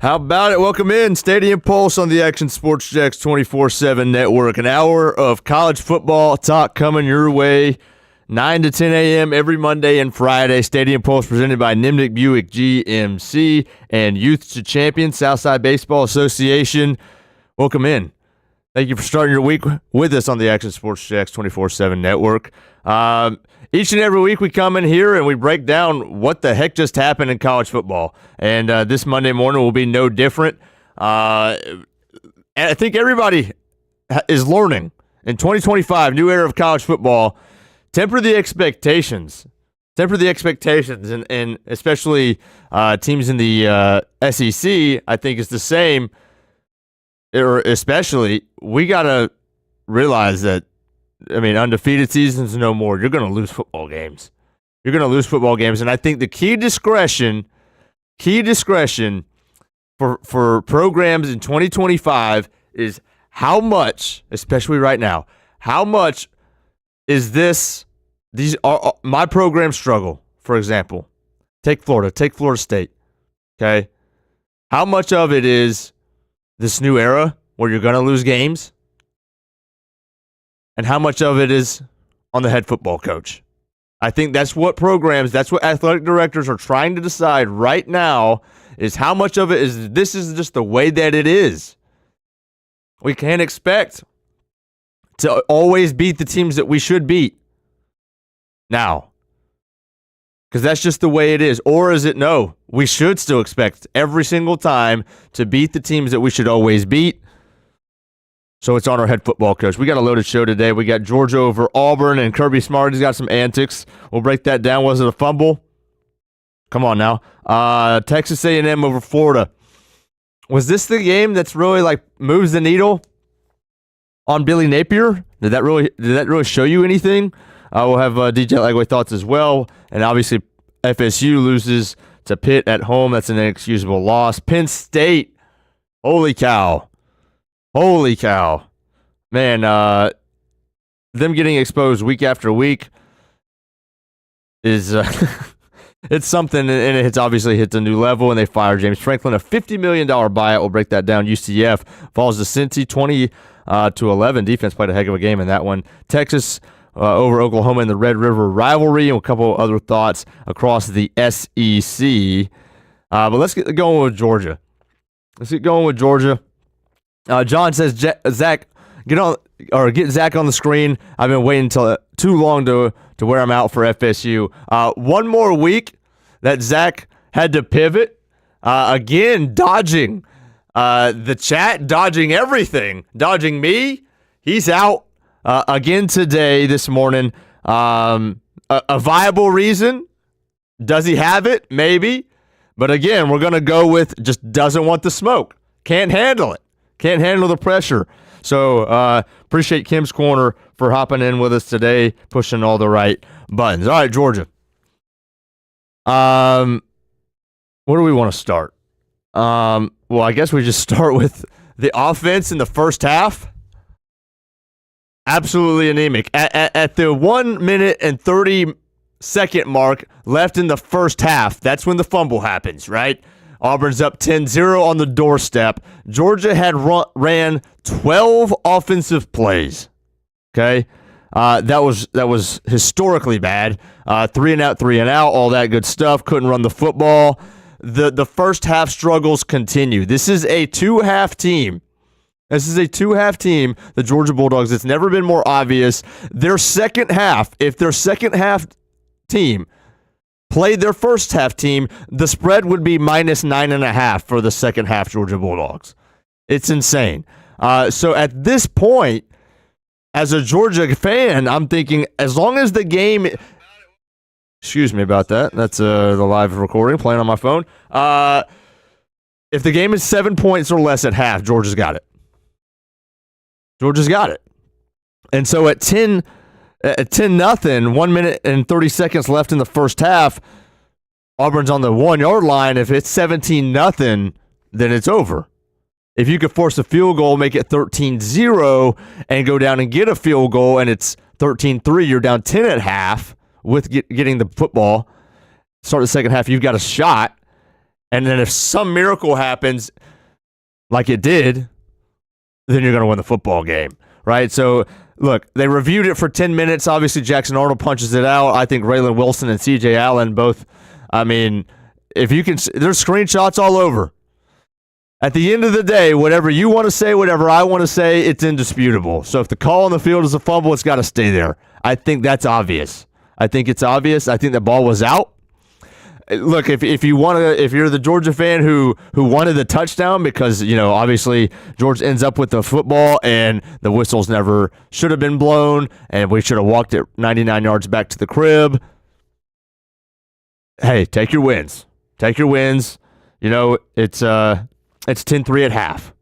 How about it? Welcome in. Stadium Pulse on the Action Sports Jacks 24/7 network. An hour of college football talk coming your way 9 to 10 a.m. every Monday and Friday. Stadium Pulse presented by Nimnick Buick GMC and Youth to Champion Southside Baseball Association. Welcome in. Thank you for starting your week with us on the Action Sports Jacks 24/7 network. Each and every week we come in here and we break down what the heck just happened in college football. And this Monday morning will be no different. And I think everybody is learning in 2025, new era of college football. Temper the expectations. And especially teams in the SEC, I think is the same. Or especially, we got to realize that, undefeated seasons no more. You're going to lose football games. And I think the key discretion for programs in 2025 is how much, especially right now, how much is these are my program struggle, for example. Take Florida State, okay? How much of it is this new era where you're going to lose games? And how much of it is on the head football coach? I think that's what athletic directors are trying to decide right now, is how much of it is this is just the way that it is. We can't expect to always beat the teams that we should beat now, because that's just the way it is. Or is it no, we should still expect every single time to beat the teams that we should always beat? So it's on our head football coach. We got a loaded show today. We got Georgia over Auburn, and Kirby Smart has got some antics. We'll break that down. Was it a fumble? Come on now. Texas A&M over Florida. Was this the game that's really moves the needle on Billy Napier? Did that really show you anything? We'll have DJ Lagway thoughts as well. And obviously FSU loses to Pitt at home. That's an inexcusable loss. Penn State. Holy cow. Man, them getting exposed week after week is it's something, and it's obviously hit a new level, and they fire James Franklin. A $50 million buyout. We'll break that down. UCF falls to Cincy 20-11. Defense played a heck of a game in that one. Texas over Oklahoma in the Red River Rivalry, and a couple other thoughts across the SEC. But let's get going with Georgia. John says, Zach, get Zach on the screen. I've been waiting until too long to wear him out for FSU. One more week that Zach had to pivot. Again, dodging the chat, dodging everything, dodging me. He's out again today, this morning. A viable reason? Does he have it? Maybe. But again, we're going to go with just doesn't want the smoke. Can't handle it. Can't handle the pressure. So appreciate Kim's Corner for hopping in with us today, pushing all the right buttons. All right, Georgia. Where do we want to start? Well, I guess we just start with the offense in the first half. Absolutely anemic. At the 1 minute and 30-second mark left in the first half, that's when the fumble happens, right? Auburn's up 10-0 on the doorstep. Georgia had ran 12 offensive plays. Okay, that was historically bad. 3-and-out, all that good stuff. Couldn't run the football. The first half struggles continue. This is a two-half team. The Georgia Bulldogs. It's never been more obvious. Their second half, if their second half team played their first half team, the spread would be -9.5 for the second half Georgia Bulldogs. It's insane. So at this point, as a Georgia fan, I'm thinking as long as the game... Excuse me about that. That's the live recording playing on my phone. If the game is 7 points or less at half, Georgia's got it. And so at 10-0, 1 minute and 30 seconds left in the first half, Auburn's on the 1 yard line. If it's 17-0, then it's over. If you could force a field goal, make it 13-0, and go down and get a field goal, and it's 13-3, you're down 10 at half with getting the football. Start the second half, you've got a shot. And then if some miracle happens, like it did, then you're going to win the football game, right? So, look, they reviewed it for 10 minutes. Obviously, Jackson Arnold punches it out. I think Raylan Wilson and C.J. Allen both, I mean, if you can, there's screenshots all over. At the end of the day, whatever you want to say, whatever I want to say, it's indisputable. So if the call on the field is a fumble, it's got to stay there. I think that's obvious. I think it's obvious. I think the ball was out. Look, if you want to, if you're the Georgia fan who wanted the touchdown because, you know, obviously Georgia ends up with the football and the whistles never should have been blown and we should have walked it 99 yards back to the crib. Hey, take your wins. Take your wins. You know, it's 10-3 at half.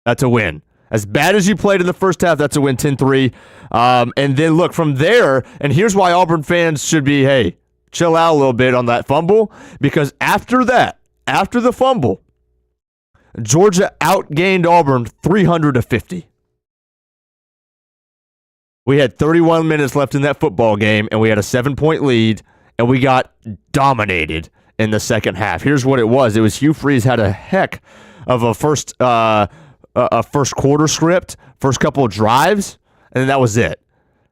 That's a win. As bad as you played in the first half, that's a win, 10-3. And then look from there, and here's why Auburn fans should be, hey, chill out a little bit on that fumble, because after that, after the fumble, Georgia outgained Auburn 300-50. We had 31 minutes left in that football game, and we had a 7-point lead, and we got dominated in the second half. Here's what it was. It was Hugh Freeze had a heck of a first quarter script, first couple of drives, and then that was it.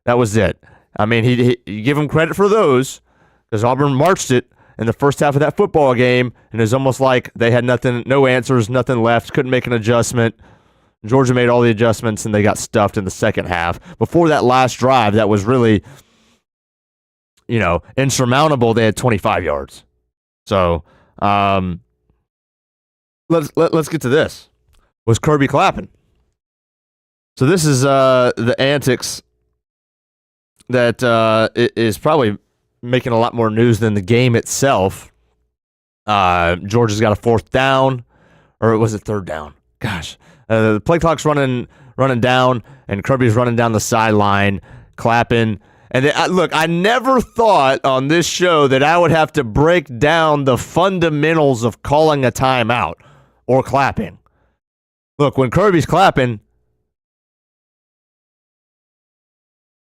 That was it. I mean, you give him credit for those, because Auburn marched it in the first half of that football game, and it was almost like they had nothing, no answers, nothing left, couldn't make an adjustment. Georgia made all the adjustments, and they got stuffed in the second half. Before that last drive, that was really, you know, insurmountable. They had 25 yards. So let's get to this. Was Kirby clapping? So this is the antics that is probably making a lot more news than the game itself. Georgia's got a fourth down, or was it third down? Gosh, the play clock's running down, and Kirby's running down the sideline, clapping. And look, I never thought on this show that I would have to break down the fundamentals of calling a timeout or clapping. Look, when Kirby's clapping,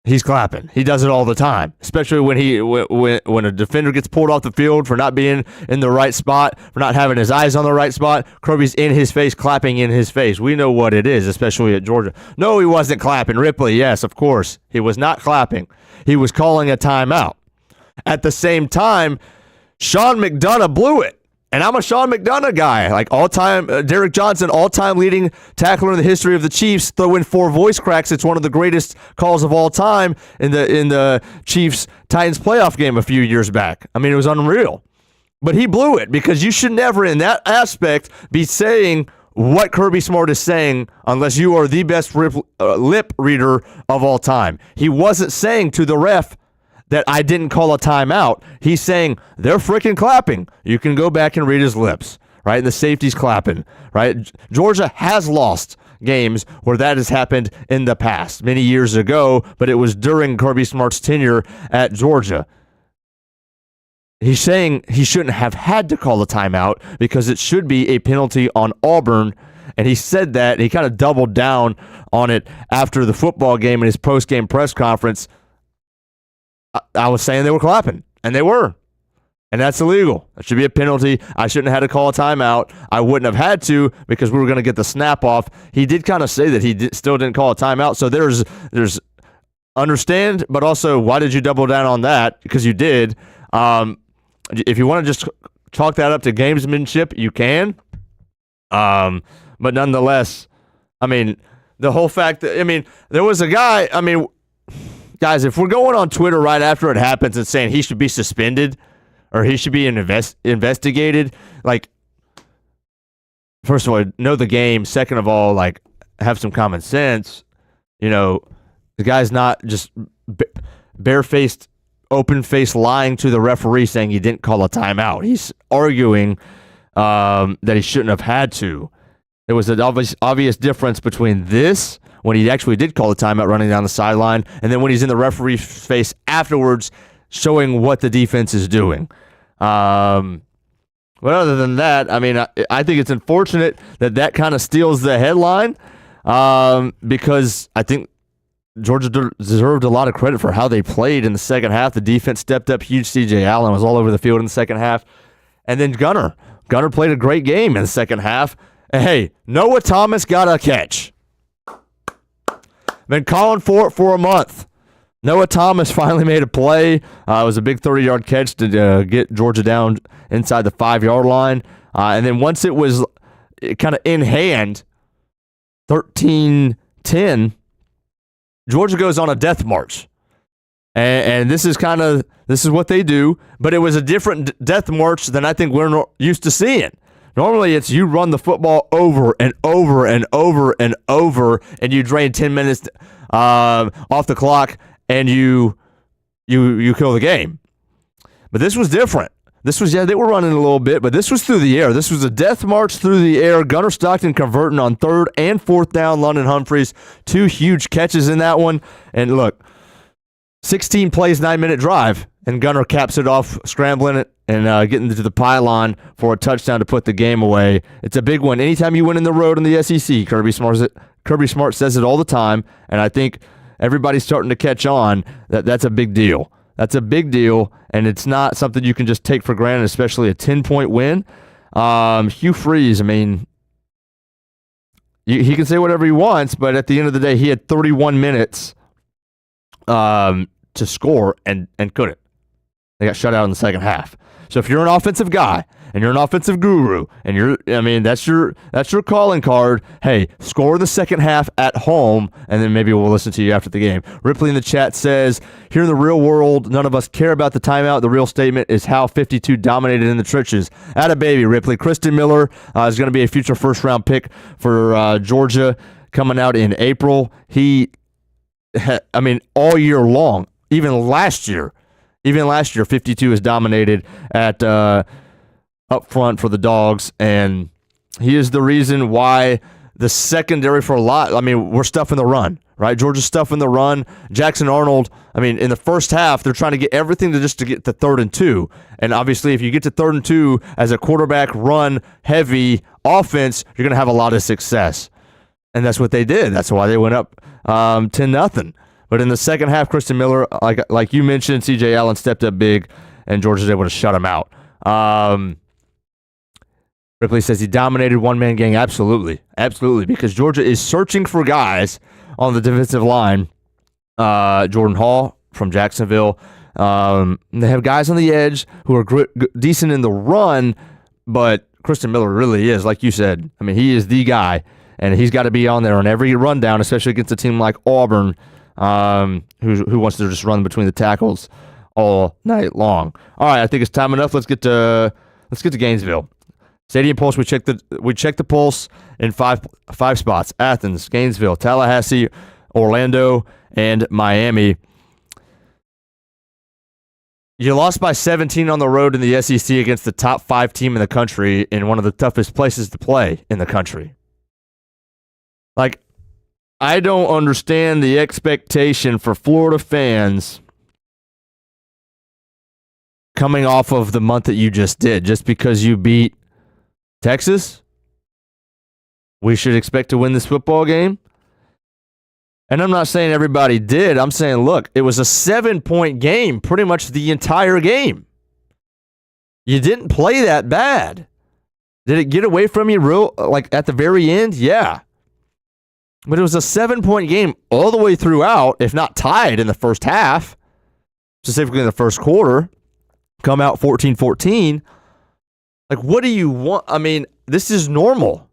he's clapping. He does it all the time, especially when a defender gets pulled off the field for not being in the right spot, for not having his eyes on the right spot. Kirby's in his face, clapping in his face. We know what it is, especially at Georgia. No, he wasn't clapping. Ripley, yes, of course. He was not clapping. He was calling a timeout. At the same time, Sean McDonough blew it. And I'm a Sean McDonough guy, like all-time, Derek Johnson, all-time leading tackler in the history of the Chiefs, throw in 4 voice cracks. It's one of the greatest calls of all time in the Chiefs-Titans playoff game a few years back. I mean, it was unreal. But he blew it, because you should never, in that aspect, be saying what Kirby Smart is saying unless you are the best lip reader of all time. He wasn't saying to the ref that I didn't call a timeout. He's saying they're freaking clapping. You can go back and read his lips, right? And the safety's clapping, right? Georgia has lost games where that has happened in the past, many years ago, but it was during Kirby Smart's tenure at Georgia. He's saying he shouldn't have had to call a timeout because it should be a penalty on Auburn. And he said that, and he kind of doubled down on it after the football game in his post-game press conference. I was saying they were clapping, and they were. And that's illegal. That should be a penalty. I shouldn't have had to call a timeout. I wouldn't have had to because we were going to get the snap off. He did kind of say that he still didn't call a timeout. So there's understand, but also why did you double down on that? Because you did. If you want to just chalk that up to gamesmanship, you can. But nonetheless, I mean, the whole fact that, I mean, there was a guy, I mean, guys, if we're going on Twitter right after it happens and saying he should be suspended or he should be investigated, like, first of all, know the game. Second of all, like, have some common sense. You know, the guy's not just barefaced, open-faced lying to the referee saying he didn't call a timeout. He's arguing that he shouldn't have had to. There was an obvious difference between this, when he actually did call a timeout running down the sideline, and then when he's in the referee's face afterwards showing what the defense is doing. But other than that, I mean, I think it's unfortunate that kind of steals the headline because I think Georgia deserved a lot of credit for how they played in the second half. The defense stepped up huge. C.J. Allen was all over the field in the second half. And then Gunner Gunner played a great game in the second half. And hey, Noah Thomas got a catch. Been calling for it for a month. Noah Thomas finally made a play. It was a big 30-yard catch to get Georgia down inside the 5-yard line. And then once it was kind of in hand, 13-10, Georgia goes on a death march. And this is what they do, but it was a different death march than I think we're used to seeing. Normally, it's you run the football over and over and over and over, and you drain 10 minutes off the clock, and you kill the game. But this was different. This was, they were running a little bit, but this was through the air. This was a death march through the air. Gunner Stockton converting on 3rd and 4th down. London Humphreys, 2 huge catches in that one. And look, 16 plays, 9-minute drive, and Gunner caps it off, scrambling it and getting to the pylon for a touchdown to put the game away. It's a big one. Anytime you win in the road in the SEC, Kirby Smart says it all the time, and I think everybody's starting to catch on that that's a big deal. That's a big deal, and it's not something you can just take for granted, especially a 10-point win. Hugh Freeze, I mean, he can say whatever he wants, but at the end of the day, he had 31 minutes to score and couldn't. They got shut out in the second half. So if you're an offensive guy and you're an offensive guru and that's your calling card, hey, score in the second half at home, and then maybe we'll listen to you after the game. Ripley in the chat says, here in the real world, none of us care about the timeout. The real statement is how 52 dominated in the trenches. Atta baby, Ripley. Kristen Miller is going to be a future first-round pick for Georgia coming out in April. All year long, even last year, 52 is dominated at up front for the Dawgs, and he is the reason why the secondary for a lot. I mean, we're stuffing the run, right? Georgia's stuffing the run. Jackson Arnold, in the first half, they're trying to get everything to get to 3rd and 2. And obviously, if you get to 3rd and 2 as a quarterback run-heavy offense, you're going to have a lot of success. And that's what they did. That's why they went up 10-0. But in the second half, Kristen Miller, like you mentioned, C.J. Allen stepped up big, and Georgia was able to shut him out. Ripley says he dominated one-man gang. Absolutely, because Georgia is searching for guys on the defensive line. Jordan Hall from Jacksonville. They have guys on the edge who are decent in the run, but Kristen Miller really is, like you said. He is the guy, and he's got to be on there on every rundown, especially against a team like Auburn, who wants to just run between the tackles all night long. All right, I think it's time enough. Let's get to Gainesville. Stadium Pulse. We check the pulse in five spots: Athens, Gainesville, Tallahassee, Orlando, and Miami. You lost by 17 on the road in the SEC against the top 5 team in the country in one of the toughest places to play in the country. I don't understand the expectation for Florida fans coming off of the month that you just did. Just because you beat Texas, we should expect to win this football game. And I'm not saying everybody did. I'm saying, look, it was a 7-point game pretty much the entire game. You didn't play that bad. Did it get away from you at the very end? Yeah. But it was a 7-point game all the way throughout, if not tied in the first half, specifically in the first quarter. Come out 14-14. What do you want? This is normal.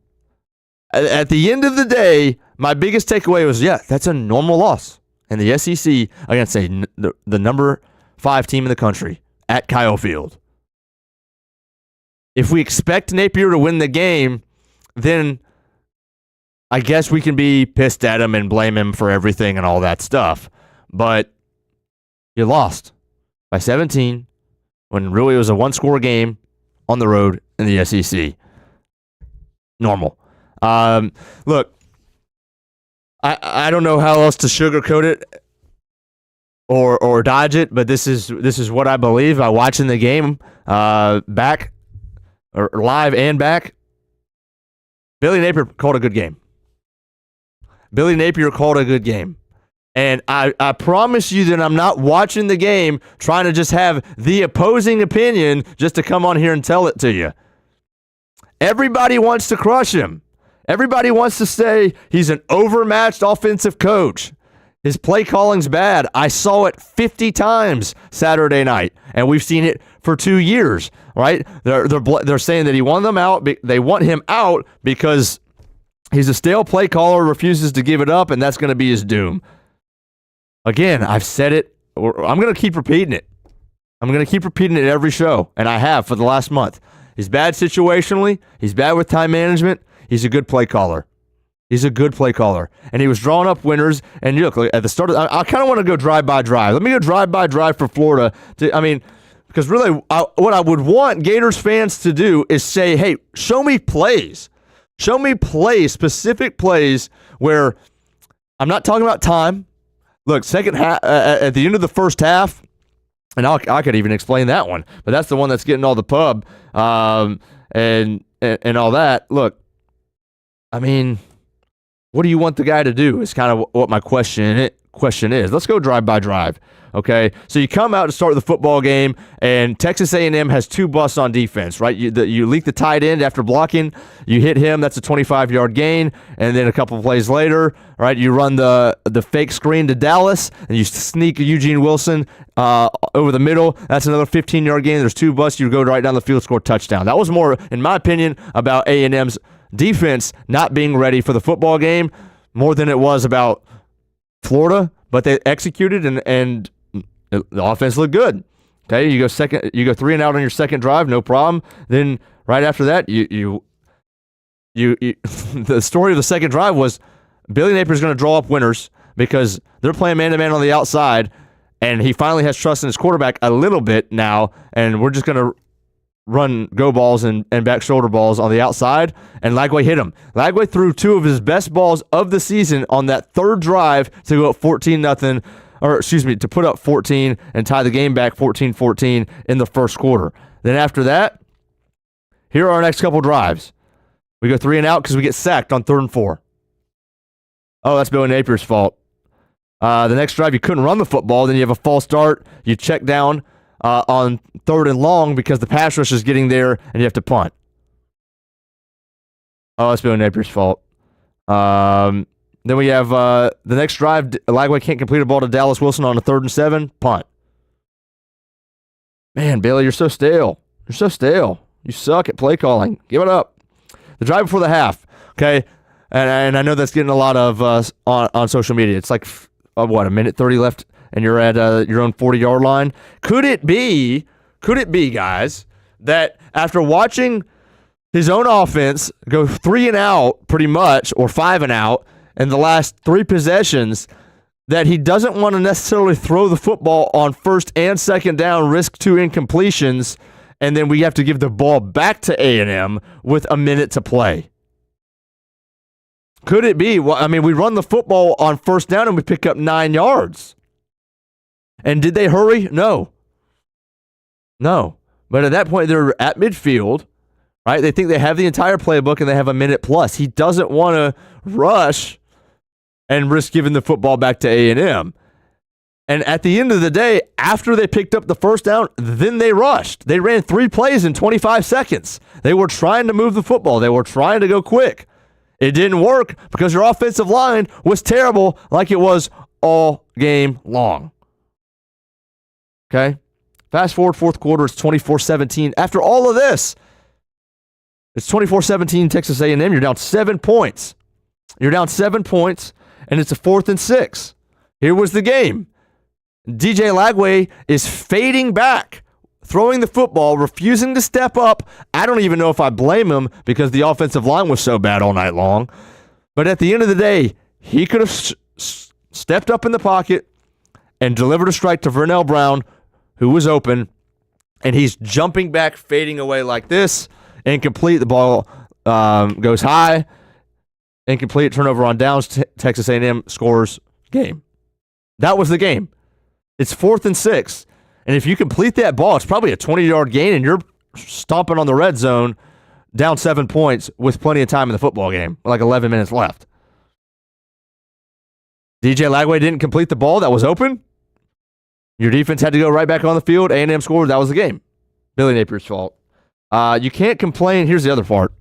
At the end of the day, my biggest takeaway was, that's a normal loss in the SEC against the number 5 team in the country at Kyle Field. If we expect Napier to win the game, then I guess we can be pissed at him and blame him for everything and all that stuff. But you lost by 17 when really it was a 1-score game on the road in the SEC. Normal. Look, I don't know how else to sugarcoat it or dodge it, but this is what I believe by watching the game back or live and back. Billy Napier called a good game. And I promise you that I'm not watching the game trying to just have the opposing opinion just to come on here and tell it to you. Everybody wants to crush him. Everybody wants to say he's an overmatched offensive coach. His play calling's bad. I saw it 50 times Saturday night, and we've seen it for 2 years, right? They're saying that he wanted them out. They want him out because he's a stale play caller, refuses to give it up, and that's going to be his doom. Again, I've said it. I'm going to keep repeating it. I'm going to keep repeating it every show, and I have for the last month. He's bad situationally. He's bad with time management. He's a good play caller. He's a good play caller. And he was drawing up winners. And look, at the start, I kind of want to go drive-by-drive. Let me go drive-by-drive for Florida. Because really, what I would want Gators fans to do is say, hey, show me plays. Show me plays, specific plays where I'm not talking about time. Look, second half, at the end of the first half, and I could even explain that one, but that's the one that's getting all the pub and all that. Look, I mean, what do you want the guy to do is kind of what my question is. Let's go drive-by-drive, okay? So you come out to start the football game, and Texas A&M has 2 busts on defense, right? You leak the tight end after blocking. You hit him. That's a 25-yard gain. And then a couple of plays later, right, you run the fake screen to Dallas, and you sneak Eugene Wilson over the middle. That's another 15-yard gain. There's 2 busts. You go right down the field, score touchdown. That was more, in my opinion, about A&M's defense not being ready for the football game more than it was about Florida, but they executed and the offense looked good. Okay, you go 3 and out on your second drive, no problem. Then right after that, you the story of the second drive was Billy Napier is going to draw up winners because they're playing man-to-man on the outside, and he finally has trust in his quarterback a little bit now, and we're just going to run go balls and back shoulder balls on the outside, and Lagway hit him. Lagway threw 2 of his best balls of the season on that third drive to go up 14-0, to put up 14 and tie the game back 14-14 in the first quarter. Then after that, here are our next couple drives. We go 3 and out because we get sacked on 3rd and 4. Oh, that's Billy Napier's fault. The next drive, you couldn't run the football. Then you have a false start. You check down on 3rd and long because the pass rush is getting there and you have to punt. Oh, that's Billy Napier's fault. Then we have the next drive. Lagway can't complete a ball to Dallas Wilson on a 3rd and 7. Punt. Man, Billy, you're so stale. You're so stale. You suck at play calling. Give it up. The drive before the half. Okay, and I know that's getting a lot of on social media. It's like a minute 30 left, and you're at your own 40-yard line. Could it be, guys, that after watching his own offense go 3 and out pretty much, or 5 and out in the last 3 possessions, that he doesn't want to necessarily throw the football on 1st and 2nd down, risk 2 incompletions, and then we have to give the ball back to A&M with a minute to play? Could it be? Well, I mean, we run the football on 1st down and we pick up 9 yards. And did they hurry? No. But at that point, they're at midfield, right? They think they have the entire playbook and they have a minute plus. He doesn't want to rush and risk giving the football back to A&M. And at the end of the day, after they picked up the 1st down, then they rushed. They ran 3 plays in 25 seconds. They were trying to move the football. They were trying to go quick. It didn't work because your offensive line was terrible like it was all game long. Okay? Fast forward 4th quarter, it's 24-17. After all of this, it's 24-17 Texas A&M. You're down 7 points. You're down 7 points, and it's a 4th and 6. Here was the game. DJ Lagway is fading back, throwing the football, refusing to step up. I don't even know if I blame him because the offensive line was so bad all night long. But at the end of the day, he could have stepped up in the pocket and delivered a strike to Vernell Brown, who was open, and he's jumping back, fading away like this. Incomplete. The ball goes high. Incomplete. Turnover on downs. Texas A&M scores. Game. That was the game. It's 4th and 6. And if you complete that ball, it's probably a 20-yard gain, and you're stomping on the red zone down 7 points with plenty of time in the football game, like 11 minutes left. DJ Lagway didn't complete the ball that was open. Your defense had to go right back on the field. A&M scored. That was the game. Billy Napier's fault. You can't complain. Here's the other part.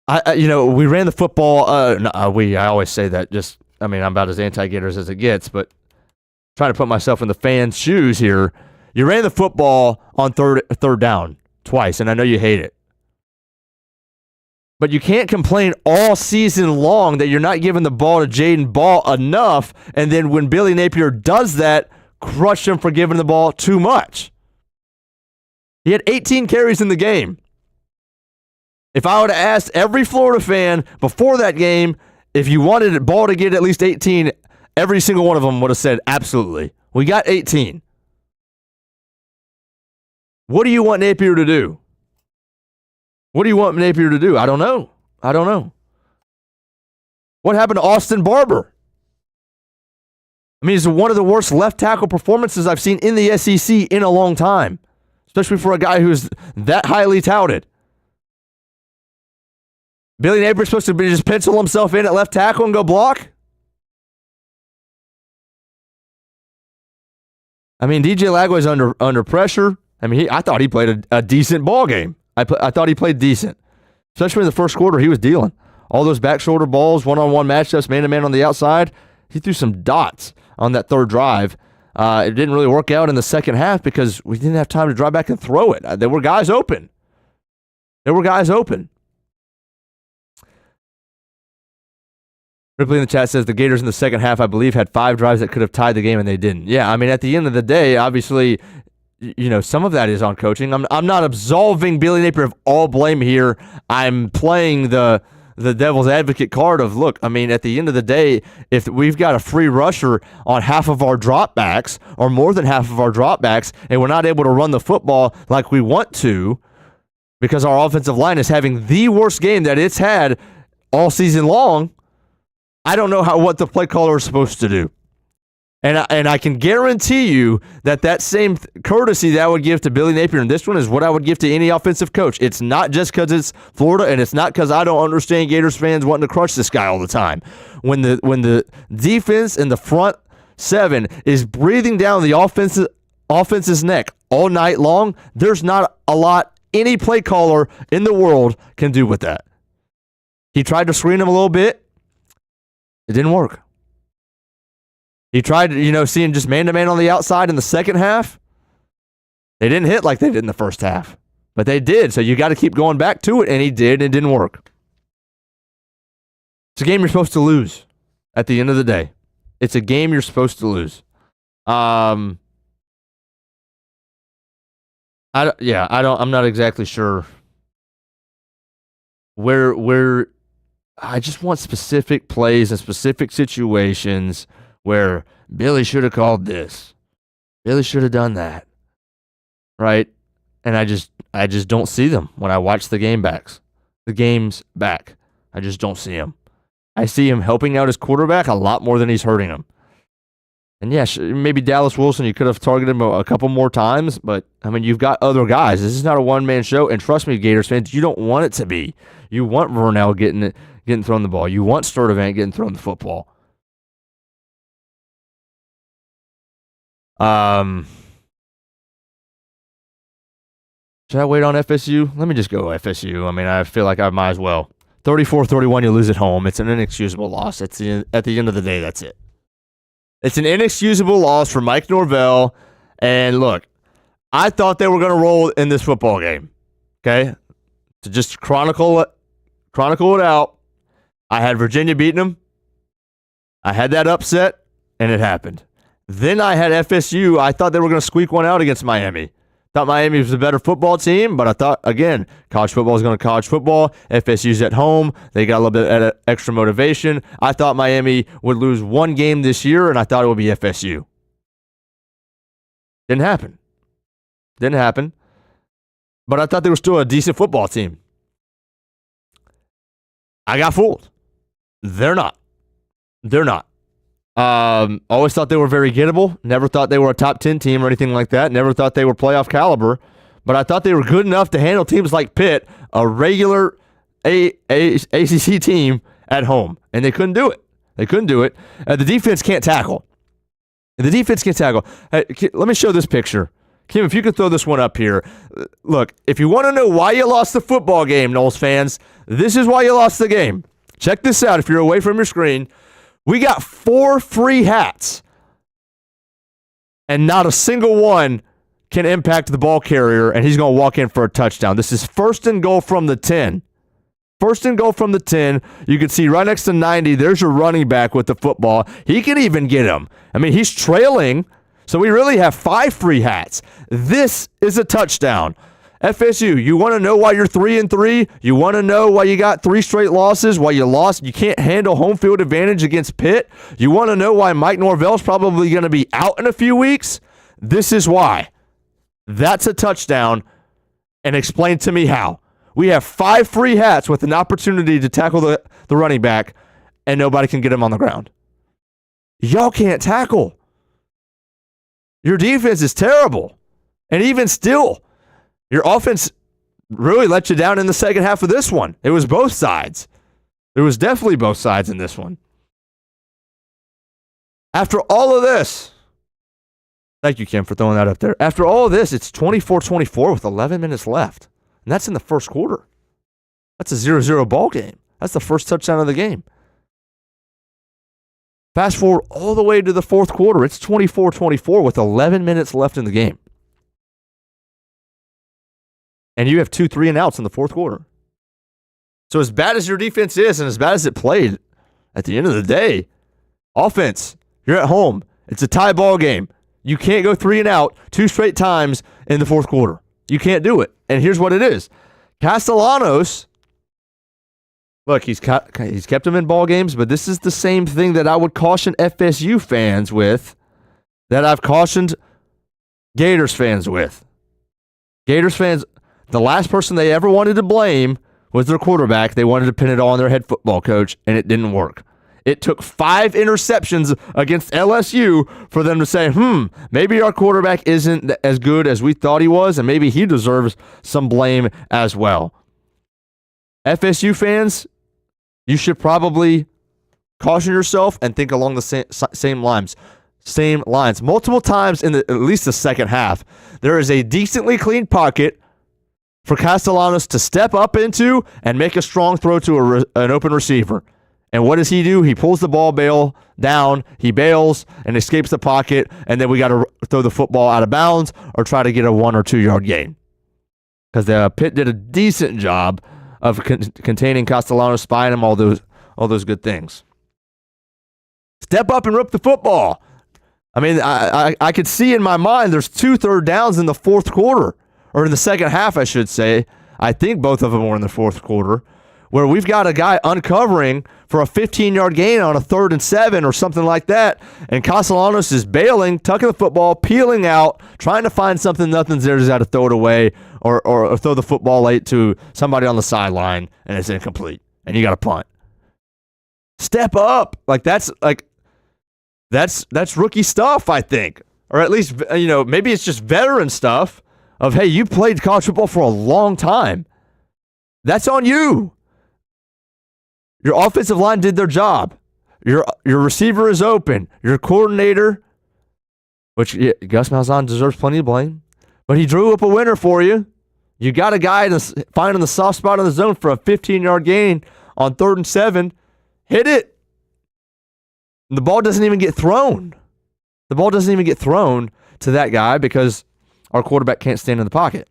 We ran the football. I always say that. I'm about as anti-Gators as it gets, but trying to put myself in the fans' shoes here. You ran the football on third down twice, and I know you hate it. But you can't complain all season long that you're not giving the ball to Jaden Ball enough, and then when Billy Napier does that, crush him for giving the ball too much. He had 18 carries in the game. If I would have asked every Florida fan before that game if you wanted Ball to get at least 18, every single one of them would have said absolutely. We got 18. What do you want Napier to do? What do you want Napier to do? I don't know. What happened to Austin Barber? It's one of the worst left tackle performances I've seen in the SEC in a long time, especially for a guy who's that highly touted. Billy Napier's supposed to just pencil himself in at left tackle and go block? DJ Lagway's under pressure. I thought he played a decent ball game. I thought he played decent. Especially in the first quarter, he was dealing. All those back shoulder balls, one-on-one matchups, man-to-man on the outside. He threw some dots on that third drive. It didn't really work out in the second half because we didn't have time to drive back and throw it. There were guys open. Ripley in the chat says the Gators in the second half, I believe, had 5 drives that could have tied the game, and they didn't. Yeah, at the end of the day, obviously, some of that is on coaching. I'm not absolving Billy Napier of all blame here. I'm playing the devil's advocate card of, look, at the end of the day, if we've got a free rusher on half of our dropbacks or more than half of our dropbacks, and we're not able to run the football like we want to because our offensive line is having the worst game that it's had all season long, I don't know what the play caller is supposed to do. And I can guarantee you that same courtesy that I would give to Billy Napier in this one is what I would give to any offensive coach. It's not just because it's Florida, and it's not because I don't understand Gators fans wanting to crush this guy all the time. When the defense in the front 7 is breathing down the offense's neck all night long, there's not a lot any play caller in the world can do with that. He tried to screen him a little bit. It didn't work. He tried, seeing just man-to-man on the outside in the second half. They didn't hit like they did in the first half. But they did, so you got to keep going back to it, and he did, and it didn't work. It's a game you're supposed to lose at the end of the day. It's a game you're supposed to lose. I'm not exactly sure where I just want specific plays and specific situations where Billy should have called this. Billy should have done that. Right? And I just don't see them when I watch the games back. I just don't see him. I see him helping out his quarterback a lot more than he's hurting him. And maybe Dallas Wilson, you could have targeted him a couple more times, but you've got other guys. This is not a one-man show, and trust me, Gators fans, you don't want it to be. You want Vernell getting thrown the ball. You want Sturdivant getting thrown the football. Should I wait on FSU? Let me just go FSU. I feel like I might as well. 34-31, you lose at home. It's an inexcusable loss. At the end of the day, that's it. It's an inexcusable loss for Mike Norvell. And look, I thought they were going to roll in this football game. Okay? To just chronicle it out, I had Virginia beating them. I had that upset, and it happened. Then I had FSU. I thought they were going to squeak one out against Miami. Thought Miami was a better football team, but I thought, again, college football is going to college football. FSU's at home. They got a little bit of extra motivation. I thought Miami would lose one game this year, and I thought it would be FSU. Didn't happen. But I thought they were still a decent football team. I got fooled. They're not. Always thought they were very gettable. Never thought they were a top 10 team or anything like that. Never thought they were playoff caliber. But I thought they were good enough to handle teams like Pitt, a regular ACC team at home. And they couldn't do it. The defense can't tackle. Hey, let me show this picture. Kim, if you could throw this one up here. Look, if you want to know why you lost the football game, Noles fans, this is why you lost the game. Check this out if you're away from your screen. We got 4 free hats, and not a single one can impact the ball carrier, and he's going to walk in for a touchdown. This is 1st and goal from the 10. 1st and goal from the 10. You can see right next to 90, there's your running back with the football. He can even get him. I mean, he's trailing, so we really have 5 free hats. This is a touchdown. FSU, you want to know why you're 3-3? You want to know why you got 3 straight losses, why you lost? You can't handle home field advantage against Pitt? You want to know why Mike Norvell's probably going to be out in a few weeks? This is why. That's a touchdown, and explain to me how. We have 5 free hats with an opportunity to tackle the running back, and nobody can get him on the ground. Y'all can't tackle. Your defense is terrible. And even still, your offense really let you down in the second half of this one. It was both sides. There was definitely both sides in this one. After all of this, thank you, Kim, for throwing that up there. After all of this, it's 24-24 with 11 minutes left. And that's in the first quarter. That's a 0-0 ball game. That's the first touchdown of the game. Fast forward all the way to the fourth quarter. It's 24-24 with 11 minutes left in the game. And you have 2 3-and-outs in the fourth quarter. So as bad as your defense is and as bad as it played, at the end of the day, offense, you're at home. It's a tie ball game. You can't go 3-and-out 2 straight times in the fourth quarter. You can't do it. And here's what it is. Castellanos, look, he's kept him in ball games, but this is the same thing that I would caution FSU fans with that I've cautioned Gators fans with. Gators fans, the last person they ever wanted to blame was their quarterback. They wanted to pin it all on their head football coach, and it didn't work. It took 5 interceptions against LSU for them to say, maybe our quarterback isn't as good as we thought he was, and maybe he deserves some blame as well. FSU fans, you should probably caution yourself and think along the same lines. Multiple times in at least the second half, there is a decently clean pocket for Castellanos to step up into and make a strong throw to an open receiver. And what does he do? He pulls the ball down, he bails and escapes the pocket, and then we got to throw the football out of bounds or try to get a 1 or 2 yard gain. Because the Pitt did a decent job of containing Castellanos, spying him, all those good things. Step up and rip the football. I mean, I could see in my mind there's 2 third downs in the fourth quarter, or in the second half, I should say. I think both of them were in the fourth quarter, where we've got a guy uncovering for a 15-yard gain on a 3rd and 7 or something like that, and Castellanos is bailing, tucking the football, peeling out, trying to find something, nothing's there, just got to throw it away or throw the football late to somebody on the sideline, and it's incomplete, and you got to punt. Step up. That's rookie stuff, I think. Or at least, maybe it's just veteran stuff of, hey, you played college football for a long time. That's on you. Your offensive line did their job. Your receiver is open. Your coordinator, which Gus Malzahn deserves plenty of blame, but he drew up a winner for you. You got a guy finding the soft spot in the zone for a 15-yard gain on 3rd and 7. Hit it. And the ball doesn't even get thrown. The ball doesn't even get thrown to that guy because our quarterback can't stand in the pocket.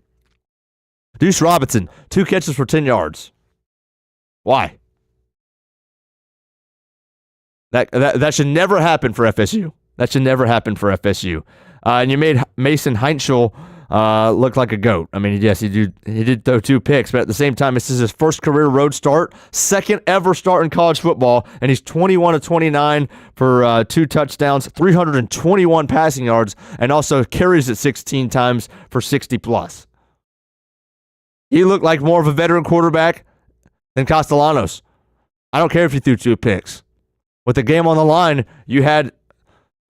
Deuce Robinson, 2 catches for 10 yards. Why? That should never happen for FSU. That should never happen for FSU. And you made Mason Heinschel look like a goat. I mean, yes, he did throw 2 picks, but at the same time, this is his first career road start, second ever start in college football, and he's 21 of 29 for 2 touchdowns, 321 passing yards, and also carries it 16 times for 60+. He looked like more of a veteran quarterback than Castellanos. I don't care if you threw 2 picks. With the game on the line, you had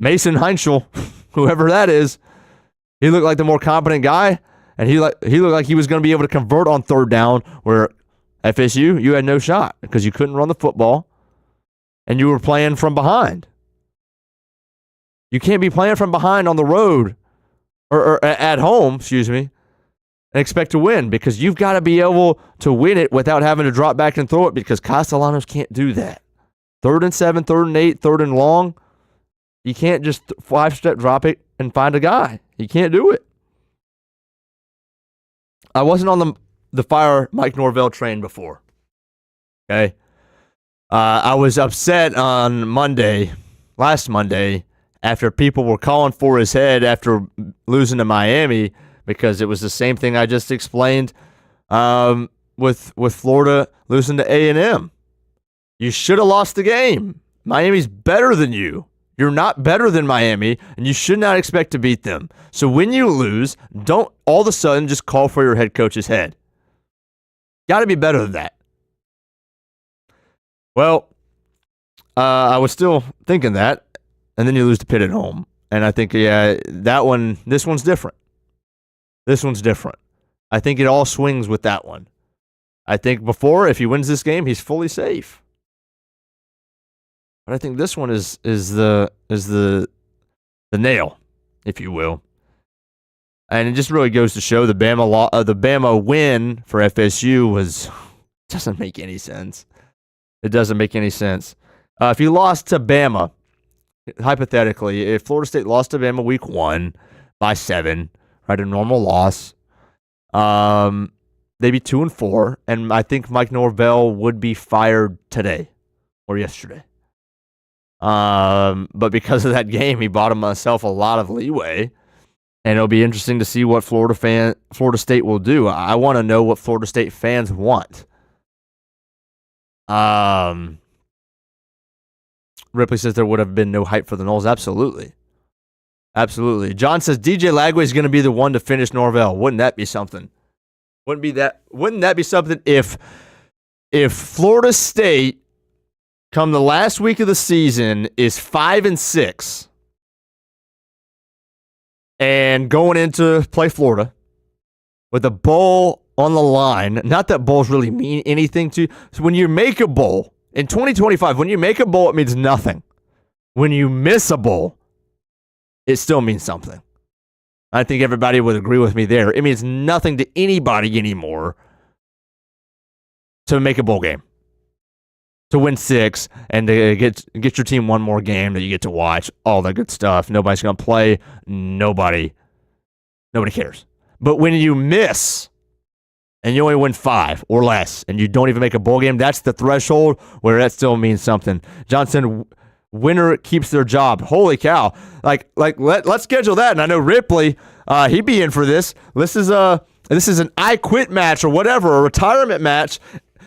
Mason Heinschel, whoever that is. He looked like the more competent guy, and he looked like he was going to be able to convert on 3rd down, where FSU, you had no shot because you couldn't run the football, and you were playing from behind. You can't be playing from behind on the road or at home, excuse me, and expect to win, because you've got to be able to win it without having to drop back and throw it, because Castellanos can't do that. 3rd and 7, 3rd and 8, 3rd and long. You can't just 5-step drop it and find a guy. You can't do it. I wasn't on the fire Mike Norvell train before. Okay? I was upset on last Monday, after people were calling for his head after losing to Miami, because it was the same thing I just explained with Florida losing to A&M. You should have lost the game. Miami's better than you. You're not better than Miami, and you should not expect to beat them. So when you lose, don't all of a sudden just call for your head coach's head. Got to be better than that. Well, I was still thinking that, and then you lose to Pitt at home. And I think, this one's different. This one's different. I think it all swings with that one. I think before, if he wins this game, he's fully safe. But I think this one is the nail, if you will. And it just really goes to show the Bama win for FSU doesn't make any sense. It doesn't make any sense. If you lost to Bama, hypothetically, if Florida State lost to Bama week 1 by 7, right, a normal loss, they'd be 2-4, and I think Mike Norvell would be fired today or yesterday. But because of that game, he bought himself a lot of leeway, and it'll be interesting to see what Florida State will do. I want to know what Florida State fans want. Ripley says there would have been no hype for the Noles. Absolutely. Absolutely. John says DJ Lagway is going to be the one to finish Norvell. Wouldn't that be something? Wouldn't that be something if Florida State, come the last week of the season, is 5-6 and going into play Florida with a bowl on the line? Not that bowls really mean anything to you. So when you make a bowl in 2025, when you make a bowl, it means nothing. When you miss a bowl, it still means something. I think everybody would agree with me there. It means nothing to anybody anymore to make a bowl game, to win 6, and to get your team one more game that you get to watch, all that good stuff. Nobody's going to play. Nobody cares. But when you miss and you only win 5 or less, and you don't even make a bowl game, that's the threshold where that still means something. Johnson, winner keeps their job. Holy cow. Let's schedule that. And I know Ripley, he'd be in for this. This is an I quit match or whatever, a retirement match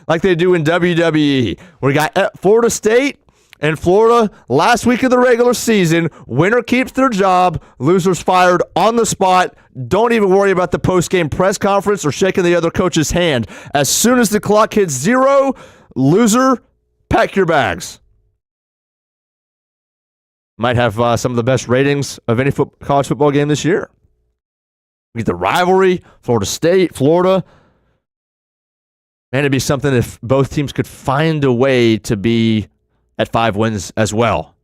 like they do in WWE. We got Florida State and Florida last week of the regular season. Winner keeps their job. Losers fired on the spot. Don't even worry about the post-game press conference or shaking the other coach's hand. As soon as the clock hits 0, loser, pack your bags. Might have some of the best ratings of any college football game this year. We get the rivalry, Florida State, Florida. Man, it'd be something if both teams could find a way to be at 5 wins as well.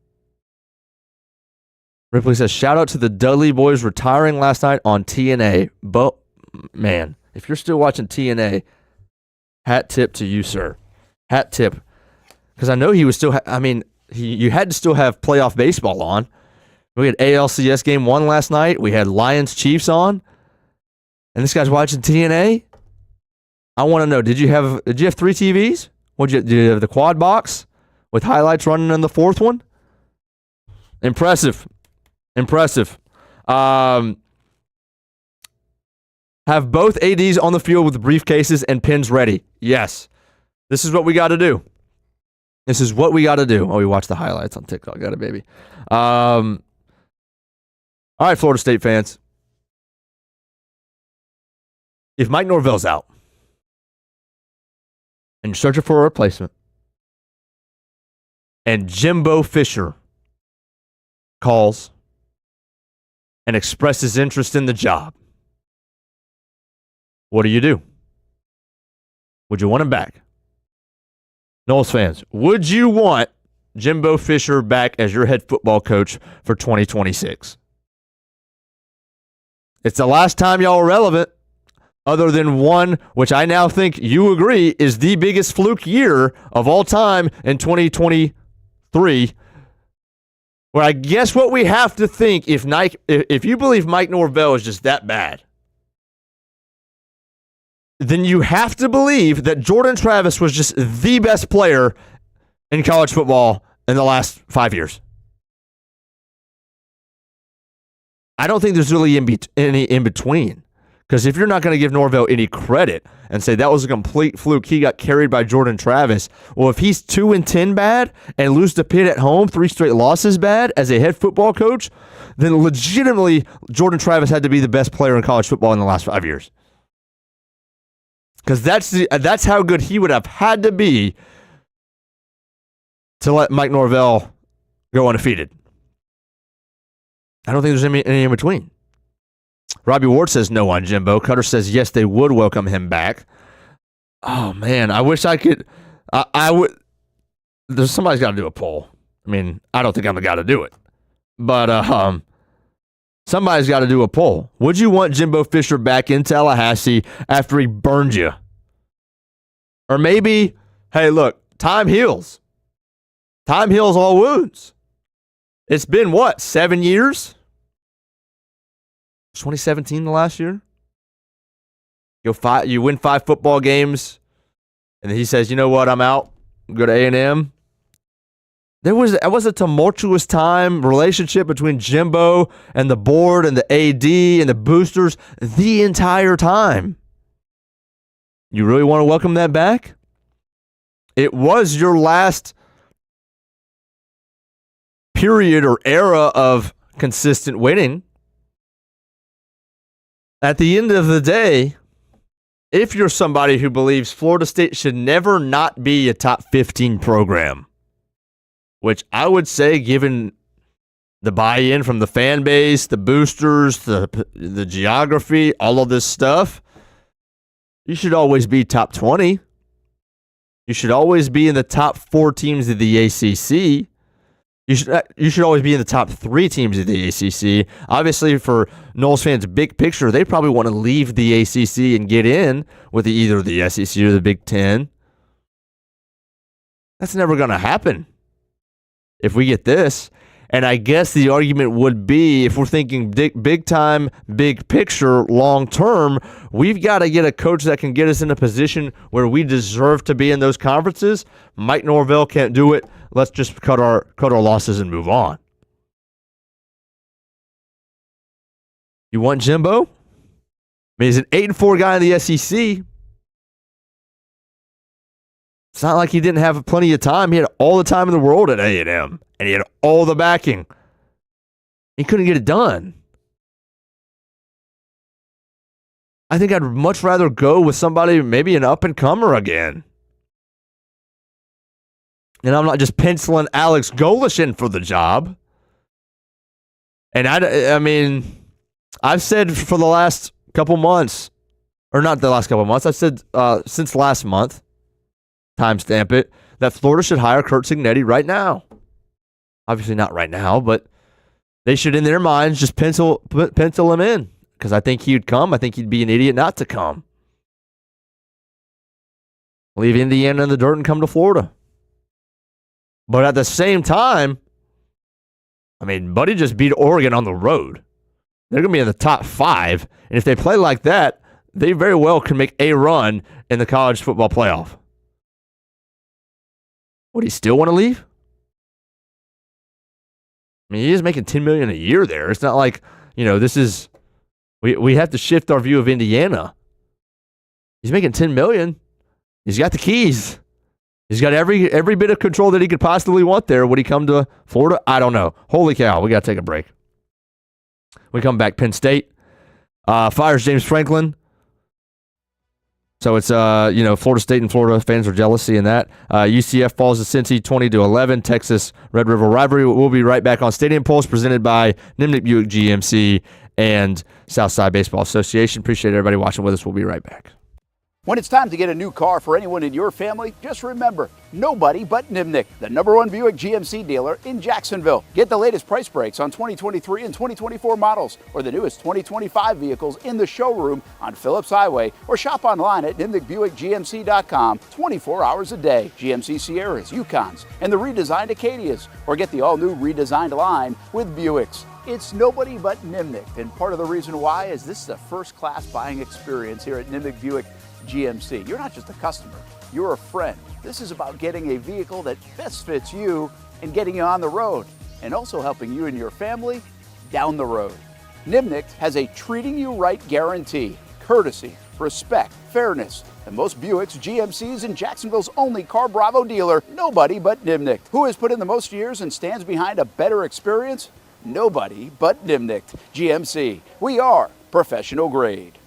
Ripley says, shout out to the Dudley boys retiring last night on TNA. But, man, if you're still watching TNA, hat tip to you, sir. Hat tip. Because I know he was still, you had to still have playoff baseball on. We had ALCS game 1 last night. We had Lions Chiefs on. And this guy's watching TNA. I want to know, did you have 3 TVs? Did you have the quad box with highlights running in the 4th one? Impressive. Have both ADs on the field with briefcases and pins ready. Yes. This is what we got to do. Oh, we watched the highlights on TikTok. Got it, baby. All right, Florida State fans. If Mike Norvell's out and you're searching for a replacement, and Jimbo Fisher calls and expresses interest in the job, what do? Would you want him back? Noles fans, would you want Jimbo Fisher back as your head football coach for 2026? It's the last time y'all are relevant, other than one, which I now think you agree is the biggest fluke year of all time in 2023. Where I guess what we have to think, if you believe Mike Norvell is just that bad, then you have to believe that Jordan Travis was just the best player in college football in the last 5 years. I don't think there's really any in between. Because if you're not going to give Norvell any credit and say that was a complete fluke, he got carried by Jordan Travis. Well, if he's 2-10 bad and lose to Pitt at home, 3 straight losses bad as a head football coach, then legitimately Jordan Travis had to be the best player in college football in the last 5 years. Because that's how good he would have had to be to let Mike Norvell go undefeated. I don't think there's any in between. Robbie Ward says no on Jimbo. Cutter says yes, they would welcome him back. Oh, man, I wish I could. I would. Somebody's got to do a poll. I mean, I don't think I'm the guy to do it. But somebody's got to do a poll. Would you want Jimbo Fisher back in Tallahassee after he burned you? Or maybe, hey, look, time heals. Time heals all wounds. It's been, 7 years? 2017 the last year? You win 5 football games, and then he says, you know what, I'm out. Go to A&M. It was a tumultuous time, relationship between Jimbo and the board and the AD and the boosters the entire time. You really want to welcome that back? It was your last period or era of consistent winning. At the end of the day, if you're somebody who believes Florida State should never not be a top 15 program, which I would say, given the buy-in from the fan base, the boosters, the geography, all of this stuff, you should always be top 20. You should always be in the top 4 teams of the ACC. You should always be in the top 3 teams of the ACC. Obviously, for Noles fans, big picture, they probably want to leave the ACC and get in with either the SEC or the Big Ten. That's never going to happen if we get this. And I guess the argument would be, if we're thinking big time, big picture, long term, we've got to get a coach that can get us in a position where we deserve to be in those conferences. Mike Norvell can't do it. Let's just cut our losses and move on. You want Jimbo? I mean, he's an 8-4 guy in the SEC. It's not like he didn't have plenty of time. He had all the time in the world at A&M, and he had all the backing. He couldn't get it done. I think I'd much rather go with somebody, maybe an up-and-comer again. And I'm not just penciling Alex Golish in for the job. And I mean, I've said for the last couple months, or not the last couple months, I've said since last month, timestamp it, that Florida should hire Curt Cignetti right now. Obviously not right now, but they should, in their minds, just pencil him in. Because I think he'd come. I think he'd be an idiot not to come. Leave Indiana in the dirt and come to Florida. But at the same time, I mean, Buddy just beat Oregon on the road. They're going to be in the top 5. And if they play like that, they very well can make a run in the college football playoff. Would he still want to leave? I mean, he is making $10 million a year there. It's not like, this is, we have to shift our view of Indiana. He's making $10 million. He's got the keys. He's got every bit of control that he could possibly want there. Would he come to Florida? I don't know. Holy cow, we got to take a break. We come back, Penn State fires James Franklin. So it's, Florida State and Florida fans are jealous seeing that. UCF falls to Cincy 20-11. Texas Red River Rivalry. We'll be right back on Stadium Pulse, presented by Nimnik Buick GMC and Southside Baseball Association. Appreciate everybody watching with us. We'll be right back. When it's time to get a new car for anyone in your family, just remember, nobody but Nimnick, the #1 Buick GMC dealer in Jacksonville. Get the latest price breaks on 2023 and 2024 models or the newest 2025 vehicles in the showroom on Phillips Highway or shop online at nimnickbuickgmc.com 24 hours a day. GMC Sierras, Yukons, and the redesigned Acadias, or get the all-new redesigned line with Buicks. It's nobody but Nimnick, and part of the reason why is this is a first-class buying experience here at Nimnick Buick GMC. You're not just a customer, you're a friend. This is about getting a vehicle that best fits you and getting you on the road, and also helping you and your family down the road. Nimnick has a treating you right guarantee, courtesy, respect, fairness. And most Buicks, GMCs, and Jacksonville's only Car Bravo dealer, nobody but Nimnick. Who has put in the most years and stands behind a better experience? Nobody but Nimnick GMC. We are professional grade.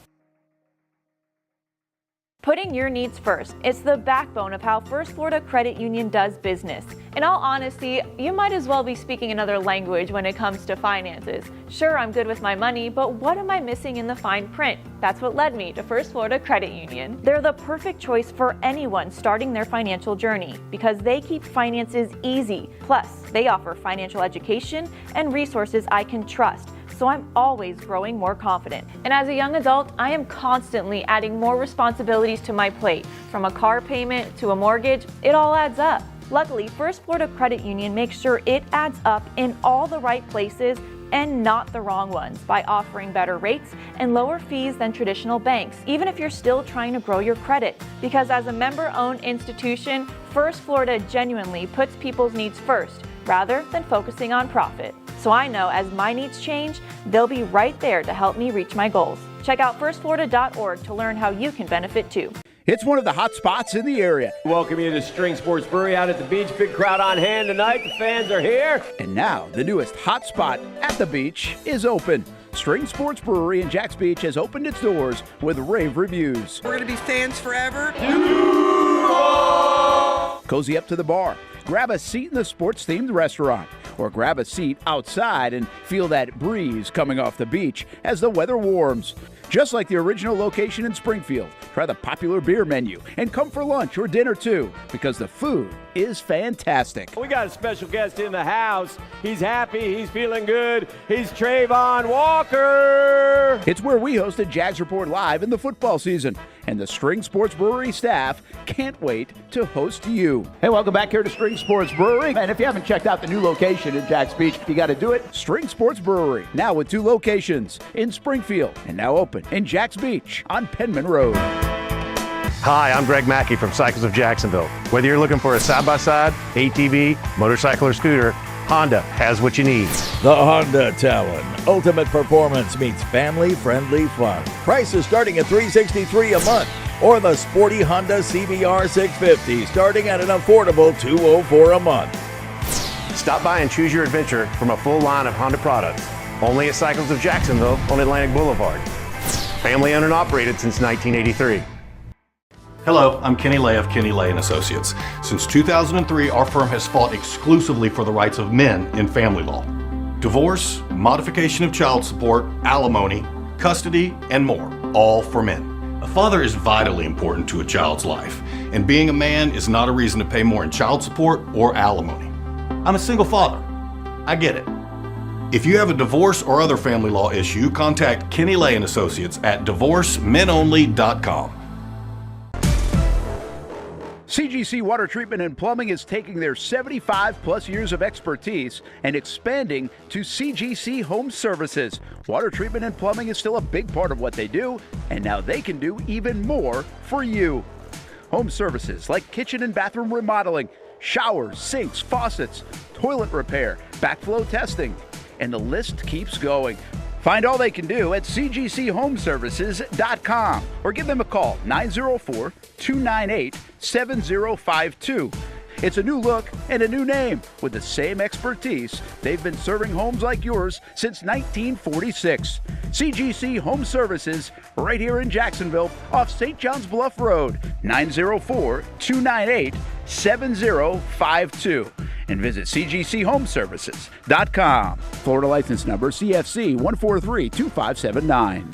Putting your needs first. It's the backbone of how First Florida Credit Union does business. In all honesty, you might as well be speaking another language when it comes to finances. Sure, I'm good with my money, but what am I missing in the fine print? That's what led me to First Florida Credit Union. They're the perfect choice for anyone starting their financial journey because they keep finances easy. Plus, they offer financial education and resources I can trust. So I'm always growing more confident. And as a young adult, I am constantly adding more responsibilities to my plate. From a car payment to a mortgage, it all adds up. Luckily, First Florida Credit Union makes sure it adds up in all the right places and not the wrong ones by offering better rates and lower fees than traditional banks, even if you're still trying to grow your credit. Because as a member-owned institution, First Florida genuinely puts people's needs first rather than focusing on profit. So I know as my needs change, they'll be right there to help me reach my goals. Check out firstflorida.org to learn how you can benefit too. It's one of the hot spots in the area. Welcome you to String Sports Brewery out at the beach. Big crowd on hand tonight. The fans are here. And now the newest hot spot at the beach is open. String Sports Brewery in Jax Beach has opened its doors with rave reviews. We're going to be fans forever. Cozy up to the bar. Grab a seat in the sports-themed restaurant, or grab a seat outside and feel that breeze coming off the beach as the weather warms. Just like the original location in Springfield, try the popular beer menu and come for lunch or dinner too, because the food is fantastic. We got a special guest in the house. He's happy. He's feeling good. He's Trayvon Walker. It's where we hosted Jags Report Live in the football season, and the String Sports Brewery staff can't wait to host you. Hey, welcome back here to String Sports Brewery. And if you haven't checked out the new location in Jax Beach, you got to do it. String Sports Brewery, now with 2 locations in Springfield and now open in Jax Beach on Penman Road. Hi, I'm Greg Mackey from Cycles of Jacksonville. Whether you're looking for a side-by-side, ATV, motorcycle, or scooter, Honda has what you need. The Honda Talon. Ultimate performance meets family-friendly fun. Prices starting at $363 a month. Or the sporty Honda CBR 650 starting at an affordable $204 a month. Stop by and choose your adventure from a full line of Honda products. Only at Cycles of Jacksonville on Atlantic Boulevard. Family owned and operated since 1983. Hello, I'm Kenny Lay of Kenny Lay & Associates. Since 2003, our firm has fought exclusively for the rights of men in family law. Divorce, modification of child support, alimony, custody, and more, all for men. A father is vitally important to a child's life, and being a man is not a reason to pay more in child support or alimony. I'm a single father. I get it. If you have a divorce or other family law issue, contact Kenny Lay & Associates at divorcemenonly.com. CGC Water Treatment and Plumbing is taking their 75-plus years of expertise and expanding to CGC Home Services. Water treatment and plumbing is still a big part of what they do, and now they can do even more for you. Home services like kitchen and bathroom remodeling, showers, sinks, faucets, toilet repair, backflow testing, and the list keeps going. Find all they can do at cgchomeservices.com or give them a call, 904-298-7052. It's a new look and a new name with the same expertise. They've been serving homes like yours since 1946. CGC Home Services, right here in Jacksonville off St. John's Bluff Road, 904-298-7052. And visit cgchomeservices.com. Florida license number CFC 1432579.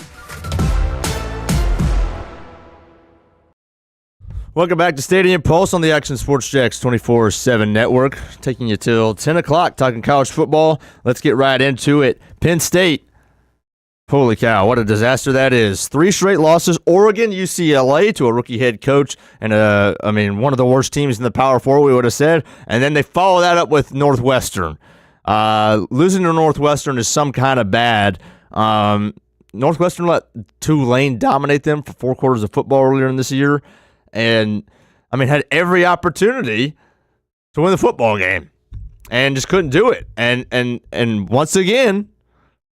Welcome back to Stadium Pulse on the Action Sports Jacks 24/7 network. Taking you till 10 o'clock talking college football. Let's get right into it. Penn State. Holy cow, what a disaster that is. 3 straight losses. Oregon, UCLA to a rookie head coach and one of the worst teams in the Power 4, we would have said. And then they follow that up with Northwestern. Losing to Northwestern is some kind of bad. Northwestern let Tulane dominate them for 4 quarters of football earlier in this year. And, had every opportunity to win the football game and just couldn't do it. And once again,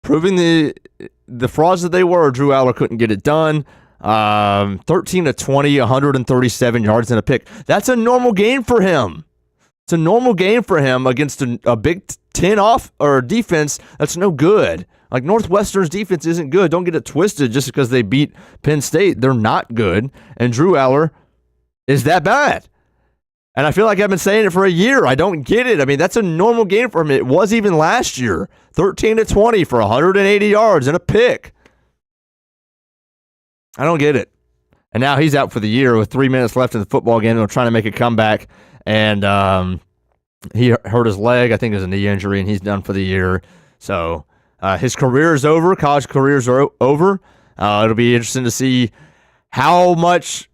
proving the frauds that they were, Drew Aller couldn't get it done. 13 of 20, 137 yards and a pick. That's a normal game for him. It's a normal game for him against a Big Ten defense that's no good. Like, Northwestern's defense isn't good. Don't get it twisted just because they beat Penn State. They're not good. And Drew Aller is that bad. And I feel like I've been saying it for a year. I don't get it. That's a normal game for him. It was even last year. 13 to 20 for 180 yards and a pick. I don't get it. And now he's out for the year with 3 minutes left in the football game. They're trying to make a comeback. And he hurt his leg. I think it was a knee injury, and he's done for the year. So his career is over. College careers are over. It'll be interesting to see how much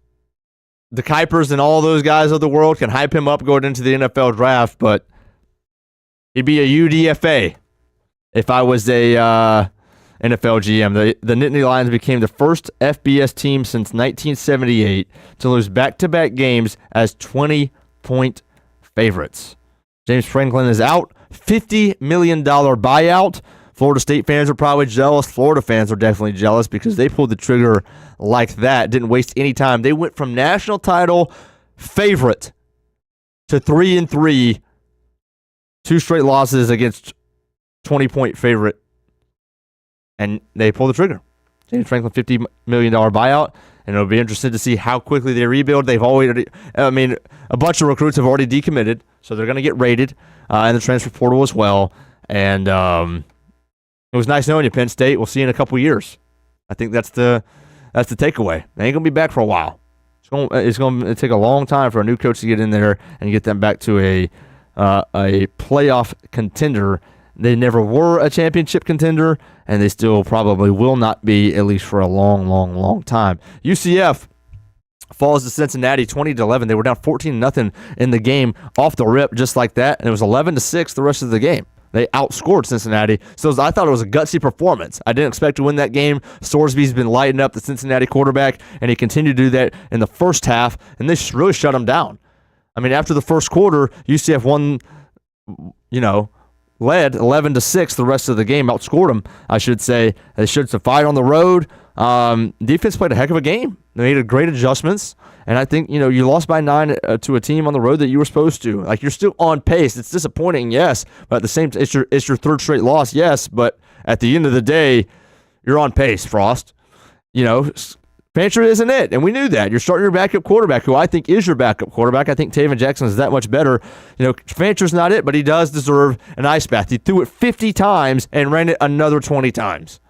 the Kuipers and all those guys of the world can hype him up going into the NFL draft, but he'd be a UDFA if I was a NFL GM. The Nittany Lions became the first FBS team since 1978 to lose back-to-back games as 20-point favorites. James Franklin is out. $50 million buyout. Florida State fans are probably jealous. Florida fans are definitely jealous because they pulled the trigger like that. Didn't waste any time. They went from national title favorite to 3-3, 2 straight losses against 20-point favorite, and they pulled the trigger. James Franklin, $50 million buyout, and it'll be interesting to see how quickly they rebuild. They've already, a bunch of recruits have already decommitted, so they're going to get rated in the transfer portal as well. And it was nice knowing you, Penn State. We'll see you in a couple years. I think that's the takeaway. They ain't gonna be back for a while. It's going to take a long time for a new coach to get in there and get them back to a playoff contender. They never were a championship contender, and they still probably will not be, at least for a long, long, long time. UCF falls to Cincinnati 20-11. They were down 14-0 in the game off the rip, just like that, and it was 11-6 the rest of the game. They outscored Cincinnati. So I thought it was a gutsy performance. I didn't expect to win that game. Sorsby's been lighting up the Cincinnati quarterback, and he continued to do that in the first half, and they really shut him down. After the first quarter, UCF won, led 11-6 the rest of the game, outscored them, I should say. They should survive on the road. Defense played a heck of a game. They made great adjustments, and I think, you lost by 9 to a team on the road that you were supposed to. Like, you're still on pace. It's disappointing, yes, but at the same time, it's your third straight loss, yes, but at the end of the day, you're on pace, Frost. Fancher isn't it, and we knew that. You're starting your backup quarterback, who I think is your backup quarterback. I think Taven Jackson is that much better. Fancher's not it, but he does deserve an ice bath. He threw it 50 times and ran it another 20 times.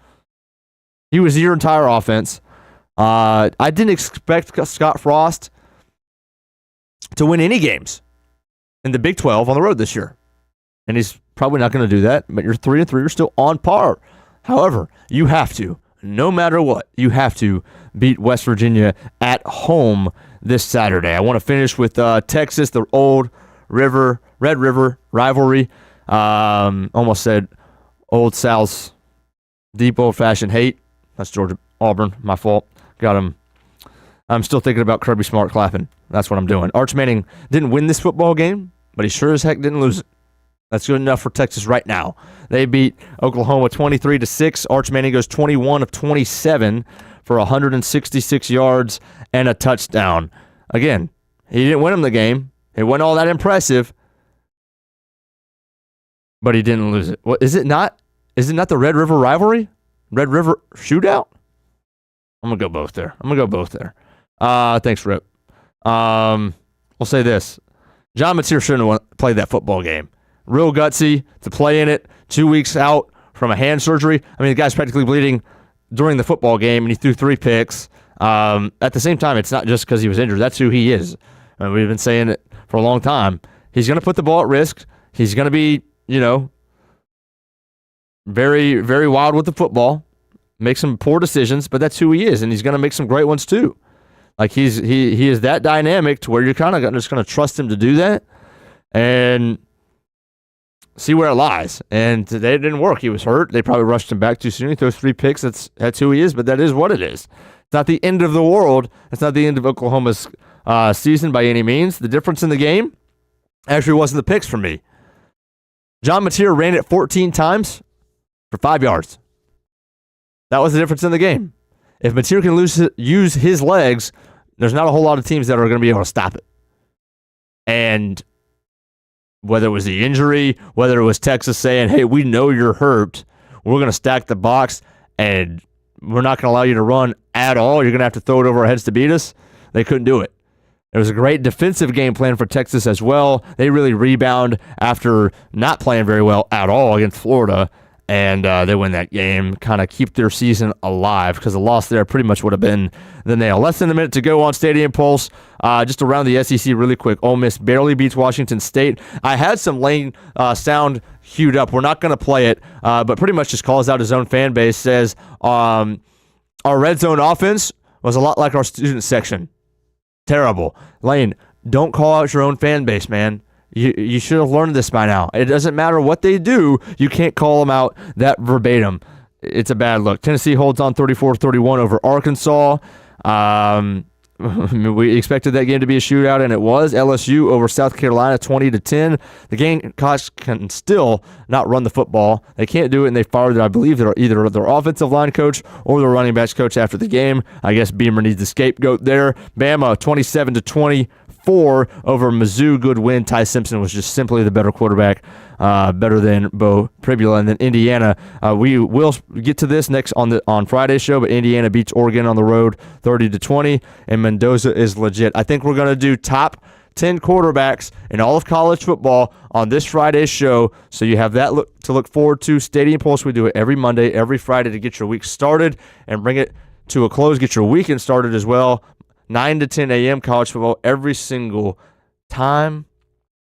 He was your entire offense. I didn't expect Scott Frost to win any games in the Big 12 on the road this year, and he's probably not going to do that, but you're 3-3. You're still on par. However, you have to, no matter what, you have to beat West Virginia at home this Saturday. I want to finish with Texas, the old Red River Rivalry. Almost said Old Sal's deep old-fashioned hate. That's Georgia Auburn, my fault. Got him. I'm still thinking about Kirby Smart clapping. That's what I'm doing. Arch Manning didn't win this football game, but he sure as heck didn't lose it. That's good enough for Texas right now. They beat Oklahoma 23-6. Arch Manning goes 21 of 27 for 166 yards and a touchdown. Again, he didn't win him the game. It wasn't all that impressive, but he didn't lose it. What is it not? Is it not the Red River Rivalry? Red River Shootout? I'm going to go both there. Thanks, Rip. We'll say this. John Mateer shouldn't have played that football game. Real gutsy to play in it. 2 weeks out from a hand surgery. The guy's practically bleeding during the football game, and he threw 3 picks. At the same time, it's not just because he was injured. That's who he is. And we've been saying it for a long time. He's going to put the ball at risk. He's going to be, very, very wild with the football, make some poor decisions, but that's who he is, and he's going to make some great ones too. Like he is that dynamic to where you're kind of just going to trust him to do that and see where it lies. And today it didn't work. He was hurt. They probably rushed him back too soon. He throws 3 picks. That's who he is, but that is what it is. It's not the end of the world. It's not the end of Oklahoma's season by any means. The difference in the game actually wasn't the picks for me. John Mateer ran it 14 times for 5 yards. That was the difference in the game. If Mateer can use his legs, there's not a whole lot of teams that are going to be able to stop it. And whether it was the injury, whether it was Texas saying, hey, we know you're hurt, we're going to stack the box, and we're not going to allow you to run at all, you're going to have to throw it over our heads to beat us, they couldn't do it. It was a great defensive game plan for Texas as well. They really rebound after not playing very well at all against Florida, and they win that game, kind of keep their season alive, because the loss there pretty much would have been the nail. Less than a minute to go on Stadium Pulse. Just around the SEC really quick. Ole Miss barely beats Washington State. I had some Lane sound queued up. We're not going to play it, but pretty much just calls out his own fan base, says our red zone offense was a lot like our student section. Terrible. Lane, don't call out your own fan base, man. You should have learned this by now. It doesn't matter what they do. You can't call them out that verbatim. It's a bad look. Tennessee holds on 34-31 over Arkansas. We expected that game to be a shootout, and it was. LSU over South Carolina 20-10. The Gamecocks can still not run the football. They can't do it, and they fired, I believe, either their offensive line coach or their running backs coach after the game. I guess Beamer needs a scapegoat there. Bama 27-24 over Mizzou. Good win. Ty Simpson was just simply the better quarterback, better than Bo Pribula. And then Indiana, we will get to this next on Friday's show, but Indiana beats Oregon on the road 30-20, and Mendoza is legit. I think we're going to do top 10 quarterbacks in all of college football on this Friday's show, so you have that to look forward to. Stadium Pulse, we do it every Monday, every Friday to get your week started and bring it to a close, get your weekend started as well. 9 to 10 a.m. college football every single time.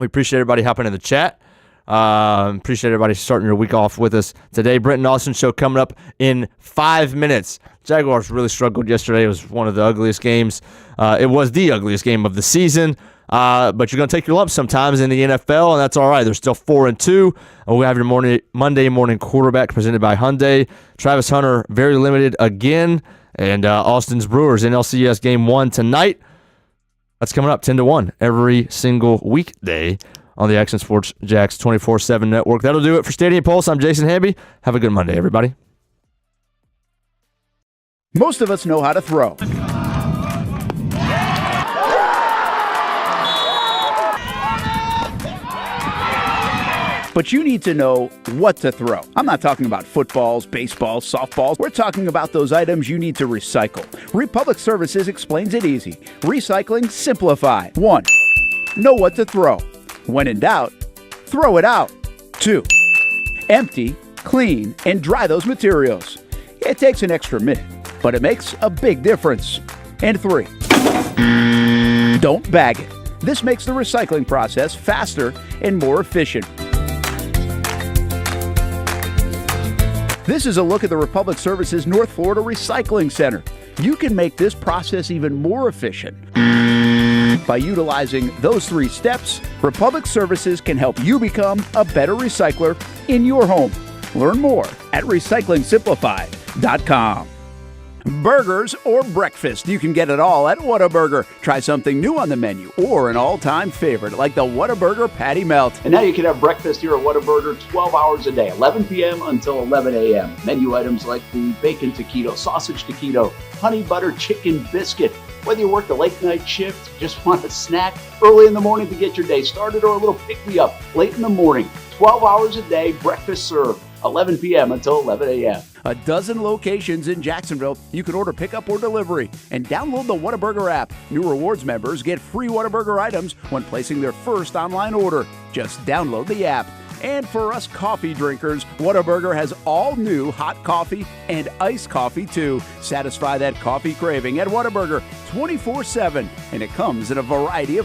We appreciate everybody hopping in the chat. Appreciate everybody starting your week off with us today. Brenton Austin show coming up in 5 minutes. Jaguars really struggled yesterday. It was one of the ugliest games. It was the ugliest game of the season. But you're going to take your lumps sometimes in the NFL, and that's all right. They're still 4-2. We have your Monday morning quarterback presented by Hyundai. Travis Hunter, very limited again. And Austin's Brewers NLCS Game 1 tonight. That's coming up 10-1 every single weekday on the Action Sports Jacks 24/7 network. That'll do it for Stadium Pulse. I'm Jason Hamby. Have a good Monday, everybody. Most of us know how to throw. But you need to know what to throw. I'm not talking about footballs, baseballs, softballs. We're talking about those items you need to recycle. Republic Services explains it easy. Recycling simplified. 1. Know what to throw. When in doubt, throw it out. 2. Empty, clean, and dry those materials. It takes an extra minute, but it makes a big difference. And 3. Don't bag it. This makes the recycling process faster and more efficient. This is a look at the Republic Services North Florida Recycling Center. You can make this process even more efficient. By utilizing those 3 steps, Republic Services can help you become a better recycler in your home. Learn more at recyclingsimplified.com. Burgers or breakfast, you can get it all at Whataburger. Try something new on the menu or an all-time favorite like the Whataburger Patty Melt. And now you can have breakfast here at Whataburger 12 hours a day, 11 p.m. until 11 a.m. Menu items like the bacon taquito, sausage taquito, honey butter chicken biscuit. Whether you work the late night shift, just want a snack early in the morning to get your day started, or a little pick-me-up late in the morning, 12 hours a day, breakfast served, 11 p.m. until 11 a.m. A dozen locations in Jacksonville. You can order pickup or delivery and download the Whataburger app. New rewards members get free Whataburger items when placing their first online order. Just download the app. And for us coffee drinkers, Whataburger has all new hot coffee and iced coffee too. Satisfy that coffee craving at Whataburger 24/7, and it comes in a variety of